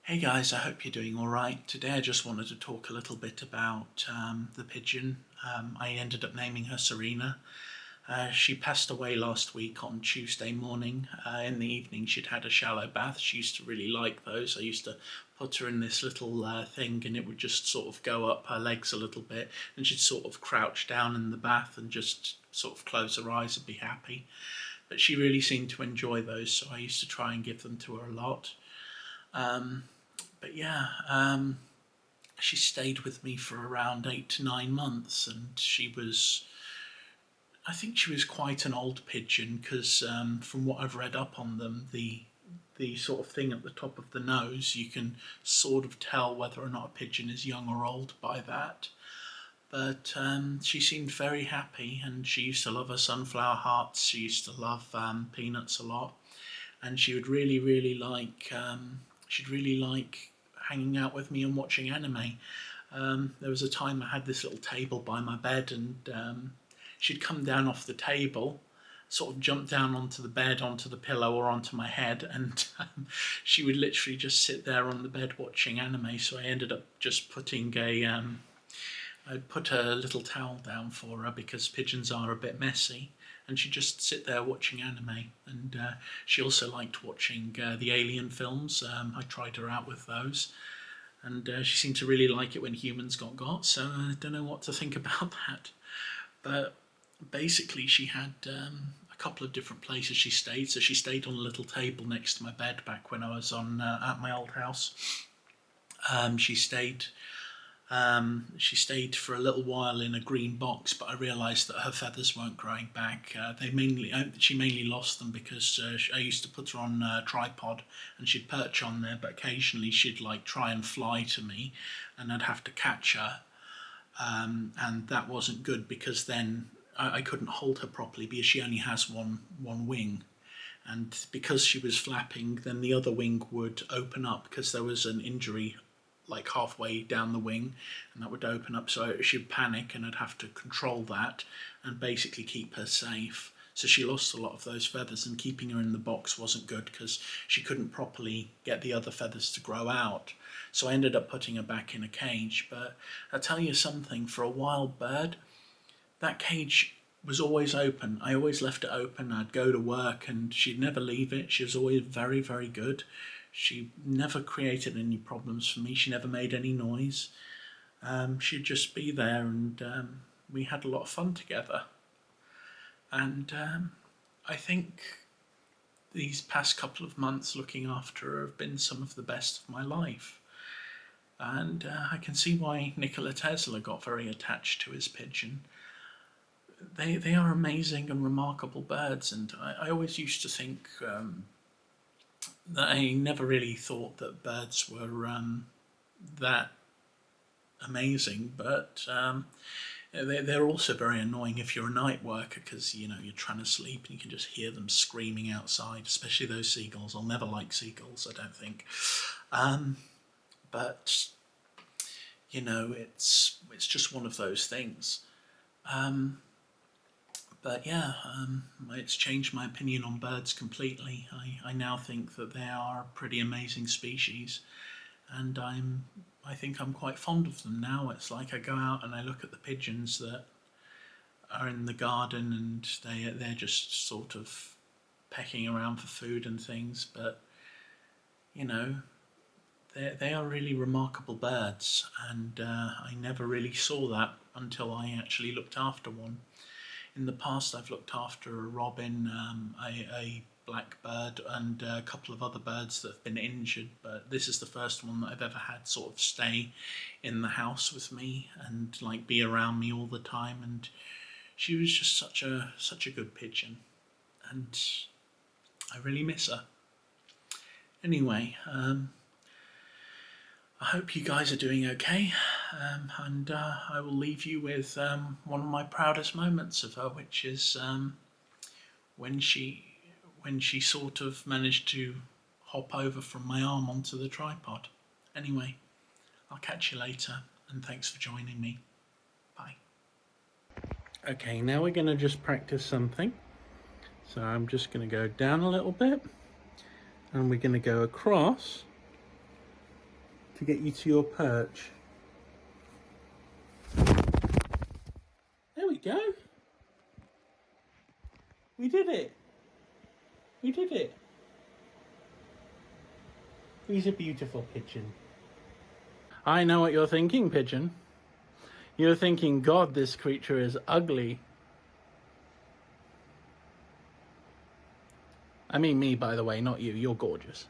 Hey guys, I hope you're doing all right. Today I just wanted to talk a little bit about the pigeon. I ended up naming her Serena. She passed away last week on Tuesday morning. In the evening she'd had a shallow bath. She used to really like those. I used to put her in this little thing and it would just sort of go up her legs a little bit, and she'd sort of crouch down in the bath and just sort of close her eyes and be happy. But she really seemed to enjoy those, so I used to try and give them to her a lot. Um, but yeah, she stayed with me for around 8 to 9 months, and I think she was quite an old pigeon because from what I've read up on them, the sort of thing at the top of the nose, you can sort of tell whether or not a pigeon is young or old by that. But she seemed very happy, and she used to love her sunflower hearts. She used to love peanuts a lot, and she would she'd really like hanging out with me and watching anime. There was a time I had this little table by my bed, and she'd come down off the table, sort of jump down onto the bed, onto the pillow, or onto my head, and she would literally just sit there on the bed watching anime. So I ended up just I put a little towel down for her because pigeons are a bit messy, and she'd just sit there watching anime. And she also liked watching the Alien films. I tried her out with those, and she seemed to really like it when humans got. So I don't know what to think about that. But basically, she had a couple of different places she stayed. So she stayed on a little table next to my bed back when I was on at my old house. Um, she stayed she stayed for a little while in a green box, but I realised that her feathers weren't growing back. She mainly lost them because I used to put her on a tripod and she'd perch on there, but occasionally she'd like try and fly to me, and I'd have to catch her, and that wasn't good because then I couldn't hold her properly because she only has one wing. And because she was flapping, then the other wing would open up because there was an injury like halfway down the wing, and that would open up, so she'd panic and I'd have to control that and basically keep her safe. So she lost a lot of those feathers, and keeping her in the box wasn't good because she couldn't properly get the other feathers to grow out. So I ended up putting her back in a cage. But I'll tell you something, for a wild bird, that cage was always open. I always left it open. I'd go to work and she'd never leave it. She was always very, very good. She never created any problems for me. She never made any noise. She'd just be there, and we had a lot of fun together. And I think these past couple of months looking after her have been some of the best of my life. And I can see why Nikola Tesla got very attached to his pigeon. They are amazing and remarkable birds, and I always used to think that I never really thought that birds were that amazing, but they're also very annoying if you're a night worker because you're trying to sleep and you can just hear them screaming outside, especially those seagulls. I'll never like seagulls, I don't think. But it's just one of those things. But yeah, it's changed my opinion on birds completely. I now think that they are a pretty amazing species, and I think I'm quite fond of them now. It's like I go out and I look at the pigeons that are in the garden, and they're just sort of pecking around for food and things, but you know they are really remarkable birds, and I never really saw that until I actually looked after one. In the past, I've looked after a robin, a blackbird, and a couple of other birds that have been injured, but this is the first one that I've ever had sort of stay in the house with me and like be around me all the time. And she was just such a good pigeon, and I really miss her. Anyway, I hope you guys are doing okay, and I will leave you with one of my proudest moments of her, which is when she sort of managed to hop over from my arm onto the tripod. Anyway, I'll catch you later, and thanks for joining me. Bye. Okay, now we're going to just practice something. So I'm just going to go down a little bit, and we're going to go across to get you to your perch. There we go. We did it. We did it. He's a beautiful pigeon. I know what you're thinking, pigeon. You're thinking, God, this creature is ugly. I mean me, by the way, not you. You're gorgeous.